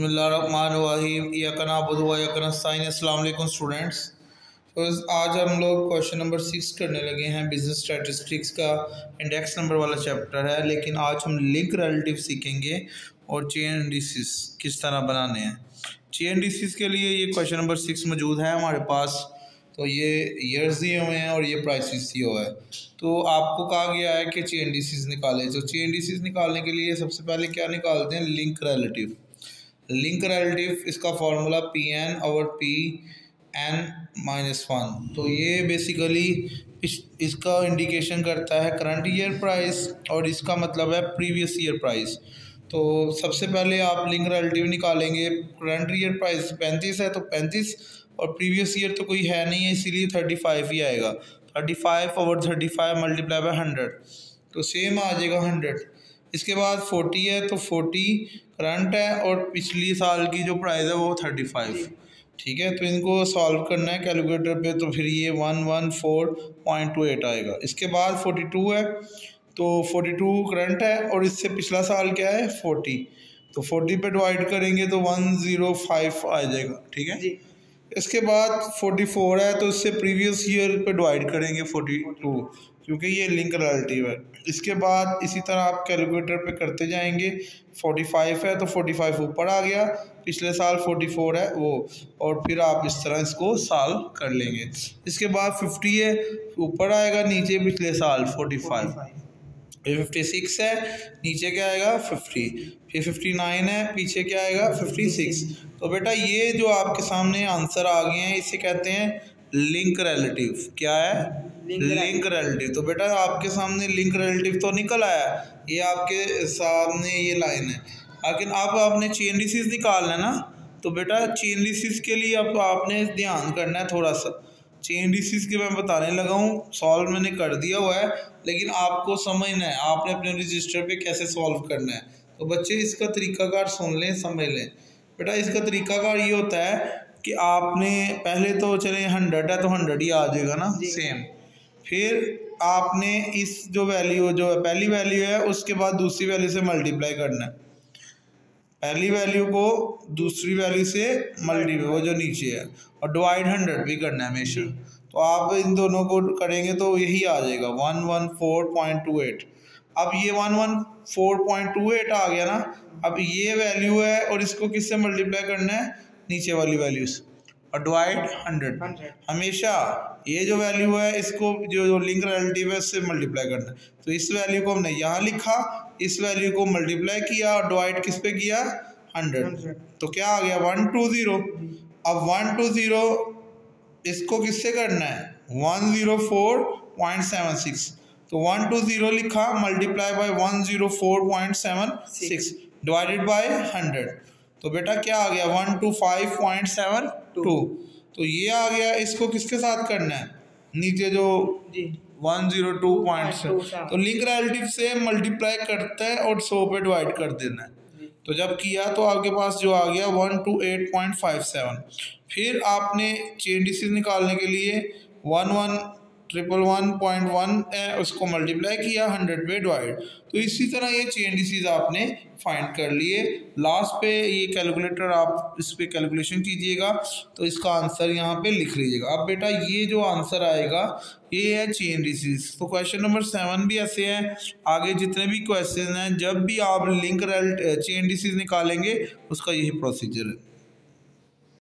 बिस्मिल्लाहिर्रहमानिर्रहीम इय्याका नअबुदु व इय्याका नस्तईन। अस्सलाम वालेकुम स्टूडेंट्स। तो आज हम लोग क्वेश्चन नंबर 6 करने लगे हैं। बिजनेस स्टैटिस्टिक्स का इंडेक्स नंबर वाला चैप्टर है, लेकिन आज हम लिंक रिलेटिव सीखेंगे और चेन इंडिसेस किस तरह बनाने हैं। चेन इंडिसेस के लिए ये क्वेश्चन नंबर 6 मौजूद है हमारे पास। तो ये ईयर्स दिए हुए हैं और ये प्राइसेस दिए हुआ है। तो आपको कहा गया है कि चेन इंडिसेस निकालें। तो चेन इंडिसेस निकालने के लिए सबसे पहले क्या निकालते हैं? Link relative. लिंक रिलेटिव इसका formula P N over P N minus 1। तो ये बेसिकली इसका इंडिकेशन करता है करंट ईयर प्राइस और इसका मतलब है प्रीवियस ईयर प्राइस। तो सबसे पहले आप लिंक रिलेटिव निकालेंगे। करंट ईयर प्राइस 35 है तो 35 और प्रीवियस ईयर तो कोई है नहीं है, इसीलिए 35 ही आएगा। 35 ओवर 35 मल्टीप्लाई बाय 100 तो सेम आ जाएगा 100। इसके बाद 40 है तो 40 करंट है और पिछली साल की जो प्राइस है वो 35। ठीक है, तो इनको सॉल्व करना है कैलकुलेटर पे। तो फिर ये 114.28 आएगा। इसके बाद 42 है तो 42 करंट है और इससे पिछला साल क्या है 40। तो 40 पे डिवाइड करेंगे तो 105 आ जाएगा। ठीक है, इसके बाद 44 है तो इससे प्रीवियस ईयर पे डिवाइड करेंगे 42, क्योंकि ये लिंक रिलेटिव है। इसके बाद इसी तरह आप कैलकुलेटर पे करते जाएंगे। 45 है तो 45 ऊपर आ गया, पिछले साल 44 है वो, और फिर आप इस तरह इसको सॉल्व कर लेंगे। इसके बाद 50 है, ऊपर आएगा, नीचे पिछले साल 45। फिर 56 है, नीचे क्या आएगा 50। फिर 59 है, पीछे क्या आएगा 56। तो बेटा ये जो आपके सामने आंसर आ गए हैं इसे कहते हैं लिंक रिलेटिव। क्या है? Link relative. तो बेटा आपके सामने लिंक रिलेटिव तो निकल आया, ये आपके सामने ये लाइन है। लेकिन अब आपने चेन इंडिसेस निकालना है ना, तो बेटा चेन इंडिसेस के लिए अब आपने ध्यान करना है थोड़ा सा। चेन इंडिसेस के मैं बताने लगा हूँ, सॉल्व मैंने कर दिया हुआ है, लेकिन आपको समझना है आपने अपने रजिस्टर पे कैसे सॉल्व करना है। तो बच्चे इसका तरीकाकार सुन लें, समझ लें। बेटा इसका तरीकाकार ये होता है कि आपने पहले तो चले 100 है तो 100 ही आ जाएगा ना, सेम। फिर आपने इस जो वैल्यू जो पहली वैल्यू है उसके बाद दूसरी वैल्यू से मल्टीप्लाई करना है। पहली वैल्यू को दूसरी वैल्यू से मल्टीप्लाई, वो जो नीचे है, और डिवाइड 100 भी करना है हमेशा। तो आप इन दोनों को करेंगे तो यही आ जाएगा 114.28। अब ये 114.28 आ गया ना। अब ये वैल्यू है और इसको किससे मल्टीप्लाई करना है? नीचे वाली वैल्यू से, और डिवाइड 100। हमेशा ये जो वैल्यू है इसको जो लिंक रिलेटिव है उससे मल्टीप्लाई करना है। तो इस वैल्यू को हमने यहाँ लिखा, इस वैल्यू को मल्टीप्लाई किया और डिवाइड किस पे किया? 100। तो क्या आ गया 120। अब 120 इसको किससे करना है? 104.76। तो 120 लिखा, मल्टीप्लाई बाय 104.76 डिवाइडेड बाय 100। तो बेटा क्या आ गया 125.72। तो ये आ गया। इसको किसके साथ करना है? नीचे जो 102.7। तो लिंक रिलेटिव से मल्टीप्लाई करता है और 100 पे डिवाइड कर देना है। तो जब किया तो आपके पास जो आ गया 128.57। फिर आपने चेन इंडिसेस निकालने के लिए 1111.1 है, उसको मल्टीप्लाई किया 100 पे डिवाइड। तो इसी तरह ये चेन इंडिसेस आपने फाइंड कर लिए। लास्ट पे ये कैलकुलेटर आप इस पे कैलकुलेशन कीजिएगा तो इसका आंसर यहाँ पे लिख लीजिएगा। अब बेटा ये जो आंसर आएगा ये है चेन इंडिसेस। तो क्वेश्चन नंबर 7 भी ऐसे है। आगे जितने भी क्वेश्चन हैं, जब भी आप लिंक चेन इंडिसेस निकालेंगे उसका यही प्रोसीजर है।